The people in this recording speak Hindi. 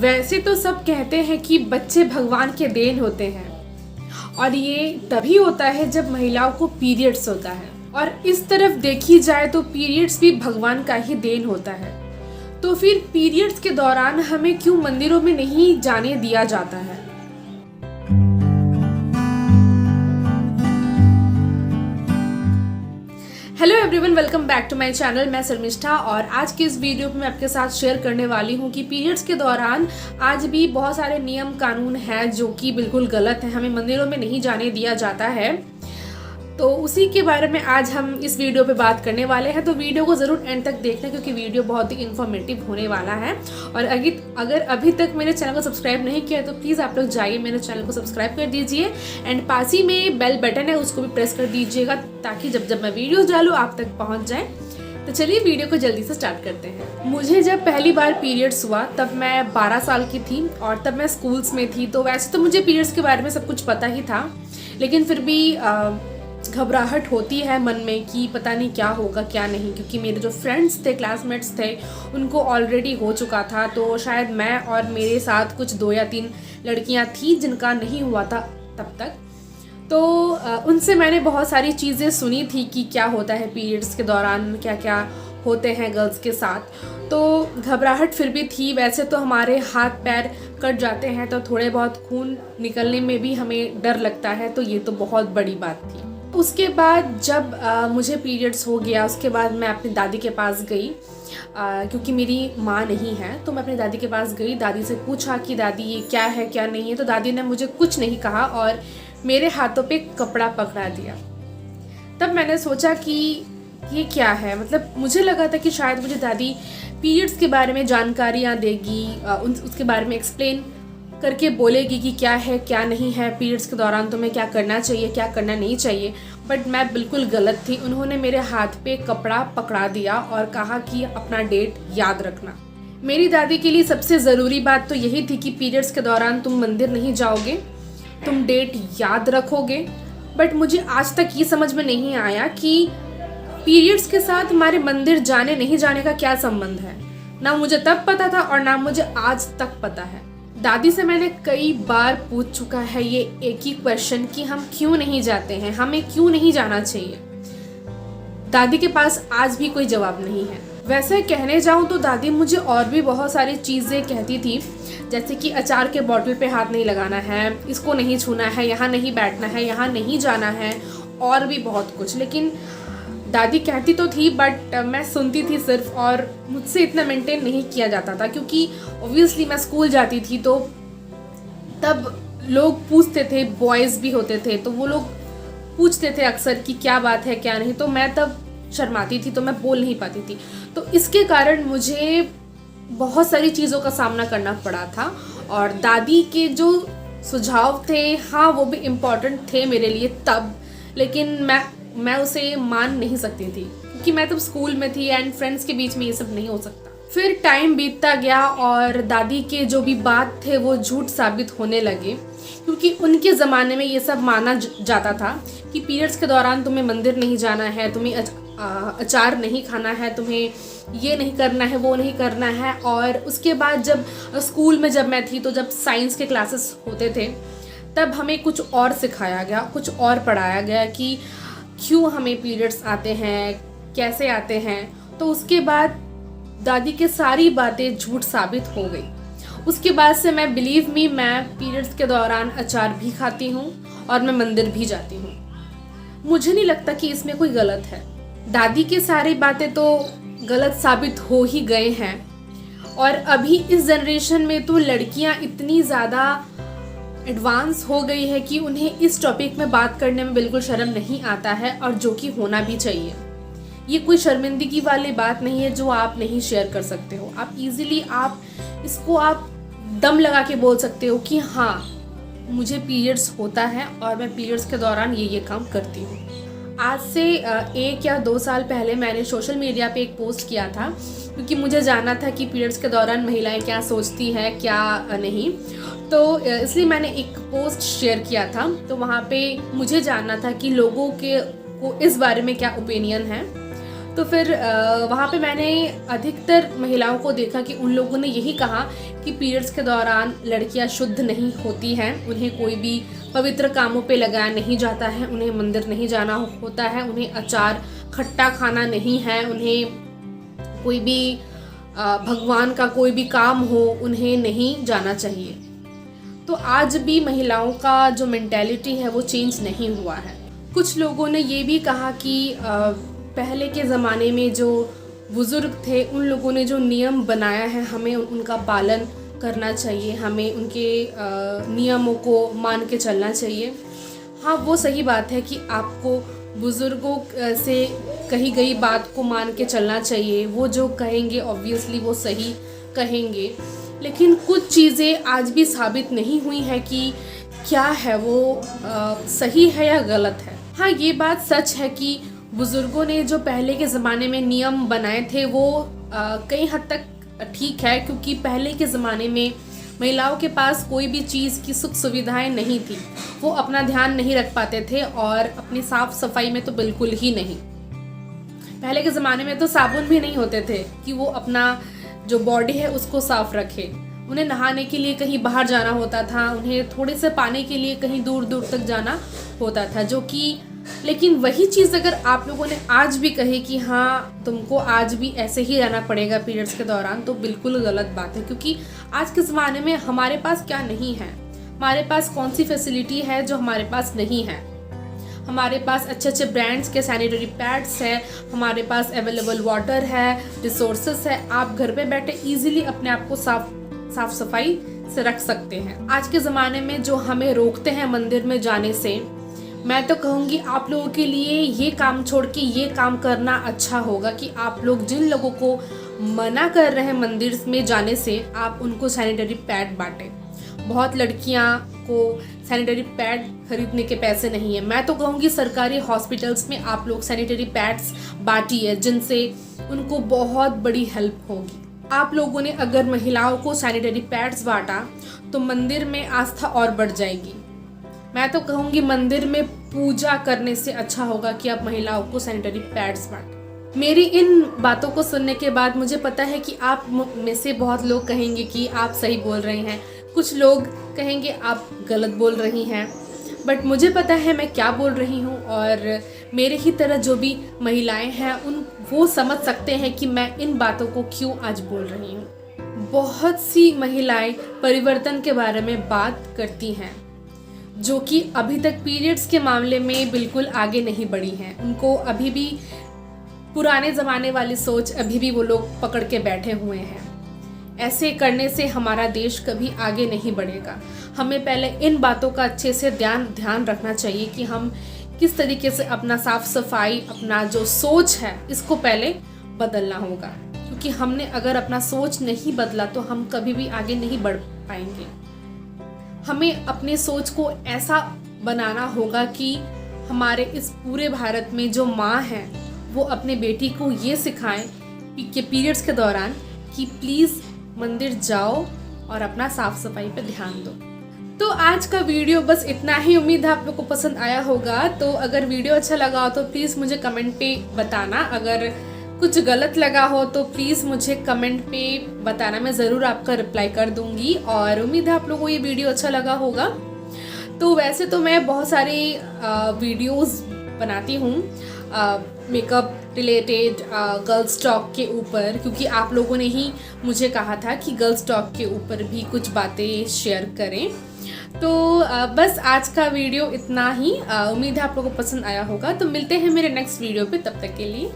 वैसे तो सब कहते हैं कि बच्चे भगवान के देन होते हैं और ये तभी होता है जब महिलाओं को पीरियड्स होता है। और इस तरफ देखी जाए तो पीरियड्स भी भगवान का ही देन होता है। तो फिर पीरियड्स के दौरान हमें क्यों मंदिरों में नहीं जाने दिया जाता है? Hello everyone, welcome back to my channel. मैं शर्मिष्ठा और आज की इस वीडियो में मैं आपके साथ शेयर करने वाली हूं कि पीरियड्स के दौरान आज भी बहुत सारे नियम कानून हैं जो कि बिल्कुल गलत है, हमें मंदिरों में नहीं जाने दिया जाता है। तो उसी के बारे में आज हम इस वीडियो पे बात करने वाले हैं। तो वीडियो को ज़रूर एंड तक देखना क्योंकि वीडियो बहुत ही इन्फॉर्मेटिव होने वाला है। और अगर अभी तक मेरे चैनल को सब्सक्राइब नहीं किया तो प्लीज़ आप लोग जाइए मेरे चैनल को सब्सक्राइब कर दीजिए एंड पास ही में बेल बटन है उसको भी प्रेस कर दीजिएगा ताकि जब मैं वीडियोज़ डालूँ आप तक पहुँच जाए। तो चलिए वीडियो को जल्दी से स्टार्ट करते हैं। मुझे जब पहली बार पीरियड्स हुआ तब मैं 12 साल की थी और तब मैं स्कूल्स में थी। तो वैसे तो मुझे पीरियड्स के बारे में सब कुछ पता ही था, लेकिन फिर भी घबराहट होती है मन में कि पता नहीं क्या होगा क्या नहीं, क्योंकि मेरे जो फ्रेंड्स थे, क्लासमेट्स थे, उनको ऑलरेडी हो चुका था। तो शायद मैं और मेरे साथ कुछ 2 या 3 लड़कियां थी जिनका नहीं हुआ था तब तक। तो उनसे मैंने बहुत सारी चीज़ें सुनी थी कि क्या होता है पीरियड्स के दौरान, क्या क्या होते हैं गर्ल्स के साथ। तो घबराहट फिर भी थी। वैसे तो हमारे हाथ पैर कट जाते हैं तो थोड़े बहुत खून निकलने में भी हमें डर लगता है, तो ये तो बहुत बड़ी बात थी। उसके बाद जब मुझे पीरियड्स हो गया उसके बाद मैं अपनी दादी के पास गई, क्योंकि मेरी माँ नहीं है तो मैं अपनी दादी के पास गई। दादी से पूछा कि दादी ये क्या है क्या नहीं है। तो दादी ने मुझे कुछ नहीं कहा और मेरे हाथों पे कपड़ा पकड़ा दिया। तब मैंने सोचा कि ये क्या है, मतलब मुझे लगा था कि शायद मुझे दादी पीरियड्स के बारे में जानकारियाँ देगी, उसके बारे में एक्सप्लेन करके बोलेगी कि क्या है क्या नहीं है, पीरियड्स के दौरान तुम्हें क्या करना चाहिए क्या करना नहीं चाहिए। बट मैं बिल्कुल गलत थी। उन्होंने मेरे हाथ पे कपड़ा पकड़ा दिया और कहा कि अपना डेट याद रखना। मेरी दादी के लिए सबसे ज़रूरी बात तो यही थी कि पीरियड्स के दौरान तुम मंदिर नहीं जाओगे, तुम डेट याद रखोगे। बट मुझे आज तक ये समझ में नहीं आया कि पीरियड्स के साथ हमारे मंदिर जाने नहीं जाने का क्या संबंध है। ना मुझे तब पता था और ना मुझे आज तक पता है। दादी से मैंने कई बार पूछ चुका है ये एक ही क्वेश्चन कि हम क्यों नहीं जाते हैं, हमें क्यों नहीं जाना चाहिए। दादी के पास आज भी कोई जवाब नहीं है। वैसे कहने जाऊं तो दादी मुझे और भी बहुत सारी चीज़ें कहती थी, जैसे कि अचार के बॉटल पे हाथ नहीं लगाना है, इसको नहीं छूना है, यहाँ नहीं बैठना है, यहाँ नहीं जाना है, और भी बहुत कुछ। लेकिन दादी कहती तो थी बट मैं सुनती थी सिर्फ, और मुझसे इतना मेंटेन नहीं किया जाता था क्योंकि ऑब्वियसली मैं स्कूल जाती थी तो तब लोग पूछते थे, बॉयज़ भी होते थे तो वो लोग पूछते थे अक्सर कि क्या बात है क्या नहीं। तो मैं तब शर्माती थी तो मैं बोल नहीं पाती थी। तो इसके कारण मुझे बहुत सारी चीज़ों का सामना करना पड़ा था। और दादी के जो सुझाव थे, हाँ वो भी इम्पॉर्टेंट थे मेरे लिए तब, लेकिन मैं उसे मान नहीं सकती थी क्योंकि मैं तब स्कूल में थी एंड फ्रेंड्स के बीच में ये सब नहीं हो सकता। फिर टाइम बीतता गया और दादी के जो भी बात थे वो झूठ साबित होने लगे, क्योंकि उनके ज़माने में ये सब माना जाता था कि पीरियड्स के दौरान तुम्हें मंदिर नहीं जाना है, तुम्हें अचार नहीं खाना है, तुम्हें ये नहीं करना है, वो नहीं करना है। और उसके बाद जब स्कूल में जब मैं थी तो जब साइंस के क्लासेस होते थे तब हमें कुछ और सिखाया गया, कुछ और पढ़ाया गया कि क्यों हमें पीरियड्स आते हैं, कैसे आते हैं। तो उसके बाद दादी के सारी बातें झूठ साबित हो गई। उसके बाद से मैं बिलीव मी मैं पीरियड्स के दौरान अचार भी खाती हूँ और मैं मंदिर भी जाती हूँ। मुझे नहीं लगता कि इसमें कोई गलत है। दादी की सारी बातें तो गलत साबित हो ही गए हैं और अभी इस जनरेशन में तो लड़कियाँ इतनी ज़्यादा एडवांस हो गई है कि उन्हें इस टॉपिक में बात करने में बिल्कुल शर्म नहीं आता है, और जो कि होना भी चाहिए। ये कोई शर्मिंदगी वाली बात नहीं है जो आप नहीं शेयर कर सकते हो। आप इजीली इसको आप दम लगा के बोल सकते हो कि हाँ मुझे पीरियड्स होता है और मैं पीरियड्स के दौरान ये काम करती हूँ। आज से 1 या 2 साल पहले मैंने सोशल मीडिया पे एक पोस्ट किया था क्योंकि मुझे जानना था कि पीरियड्स के दौरान महिलाएं क्या सोचती हैं क्या नहीं। तो इसलिए मैंने एक पोस्ट शेयर किया था। तो वहाँ पे मुझे जानना था कि लोगों को इस बारे में क्या ओपिनियन है। तो फिर वहाँ पे मैंने अधिकतर महिलाओं को देखा कि उन लोगों ने यही कहा कि पीरियड्स के दौरान लड़कियाँ शुद्ध नहीं होती हैं, उन्हें कोई भी पवित्र कामों पे लगाया नहीं जाता है, उन्हें मंदिर नहीं जाना होता है, उन्हें अचार खट्टा खाना नहीं है, उन्हें कोई भी भगवान का कोई भी काम हो उन्हें नहीं जाना चाहिए। तो आज भी महिलाओं का जो मेंटालिटी है वो चेंज नहीं हुआ है। कुछ लोगों ने ये भी कहा कि पहले के ज़माने में जो बुज़ुर्ग थे उन लोगों ने जो नियम बनाया है हमें उनका पालन करना चाहिए, हमें उनके नियमों को मान के चलना चाहिए। हाँ, वो सही बात है कि आपको बुज़ुर्गों से कही गई बात को मान के चलना चाहिए। वो जो कहेंगे ऑब्वियसली वो सही कहेंगे, लेकिन कुछ चीज़ें आज भी साबित नहीं हुई है कि क्या है वो सही है या गलत है। हाँ, ये बात सच है कि बुज़ुर्गों ने जो पहले के ज़माने में नियम बनाए थे वो कई हद तक ठीक है, क्योंकि पहले के ज़माने में महिलाओं के पास कोई भी चीज़ की सुख सुविधाएं नहीं थी, वो अपना ध्यान नहीं रख पाते थे और अपनी साफ़ सफाई में तो बिल्कुल ही नहीं। पहले के ज़माने में तो साबुन भी नहीं होते थे कि वो अपना जो बॉडी है उसको साफ रखे। उन्हें नहाने के लिए कहीं बाहर जाना होता था, उन्हें थोड़े से पानी के लिए कहीं दूर दूर तक जाना होता था, जो कि लेकिन वही चीज़ अगर आप लोगों ने आज भी कहे कि हाँ तुमको आज भी ऐसे ही रहना पड़ेगा पीरियड्स के दौरान, तो बिल्कुल गलत बात है। क्योंकि आज के ज़माने में हमारे पास क्या नहीं है, हमारे पास कौन सी फैसिलिटी है जो हमारे पास नहीं है। हमारे पास अच्छे अच्छे ब्रांड्स के सैनिटरी पैड्स है, हमारे पास अवेलेबल वाटर है, रिसोर्सेस है। आप घर पे बैठे इजीली अपने आप को साफ सफाई से रख सकते हैं। आज के ज़माने में जो हमें रोकते हैं मंदिर में जाने से, मैं तो कहूँगी आप लोगों के लिए ये काम छोड़ के ये काम करना अच्छा होगा कि आप लोग जिन लोगों को मना कर रहे हैं मंदिर में जाने से, आप उनको सैनिटरी पैड बांटें। बहुत लड़कियां को सैनिटरी पैड खरीदने के पैसे नहीं है। मैं तो कहूँगी सरकारी हॉस्पिटल्स में आप लोग सैनिटरी पैड्स बांटिए, जिनसे उनको बहुत बड़ी हेल्प होगी। आप लोगों ने अगर महिलाओं को सैनिटरी पैड्स बांटा तो मंदिर में आस्था और बढ़ जाएगी। मैं तो कहूँगी मंदिर में पूजा करने से अच्छा होगा कि आप महिलाओं को सैनिटरी पैड्स बांटें। मेरी इन बातों को सुनने के बाद मुझे पता है कि आप में से बहुत लोग कहेंगे कि आप सही बोल रहे हैं, कुछ लोग कहेंगे आप गलत बोल रही हैं, बट मुझे पता है मैं क्या बोल रही हूँ और मेरे ही तरह जो भी महिलाएं हैं वो समझ सकते हैं कि मैं इन बातों को क्यों आज बोल रही हूँ। बहुत सी महिलाएं परिवर्तन के बारे में बात करती हैं जो कि अभी तक पीरियड्स के मामले में बिल्कुल आगे नहीं बढ़ी हैं। उनको अभी भी पुराने ज़माने वाली सोच अभी भी वो लोग पकड़ के बैठे हुए हैं। ऐसे करने से हमारा देश कभी आगे नहीं बढ़ेगा। हमें पहले इन बातों का अच्छे से ध्यान रखना चाहिए कि हम किस तरीके से अपना साफ सफाई, अपना जो सोच है इसको पहले बदलना होगा, क्योंकि हमने अगर अपना सोच नहीं बदला तो हम कभी भी आगे नहीं बढ़ पाएंगे। हमें अपने सोच को ऐसा बनाना होगा कि हमारे इस पूरे भारत में जो माँ हैं वो अपने बेटी को ये सिखाएं कि पीरियड्स के दौरान कि प्लीज़ मंदिर जाओ और अपना साफ सफाई पे ध्यान दो। तो आज का वीडियो बस इतना ही। उम्मीद है आप लोग को पसंद आया होगा। तो अगर वीडियो अच्छा लगा हो तो प्लीज़ मुझे कमेंट पे बताना। अगर कुछ गलत लगा हो तो प्लीज़ मुझे कमेंट पे बताना, मैं ज़रूर आपका रिप्लाई कर दूंगी। और उम्मीद है आप लोगों को ये वीडियो अच्छा लगा होगा। तो वैसे तो मैं बहुत सारे वीडियोस बनाती हूँ मेकअप रिलेटेड, गर्ल्स टॉक के ऊपर, क्योंकि आप लोगों ने ही मुझे कहा था कि गर्ल्स टॉक के ऊपर भी कुछ बातें शेयर करें। तो बस आज का वीडियो इतना ही। उम्मीद है आप लोगों को पसंद आया होगा। तो मिलते हैं मेरे नेक्स्ट वीडियो पे, तब तक के लिए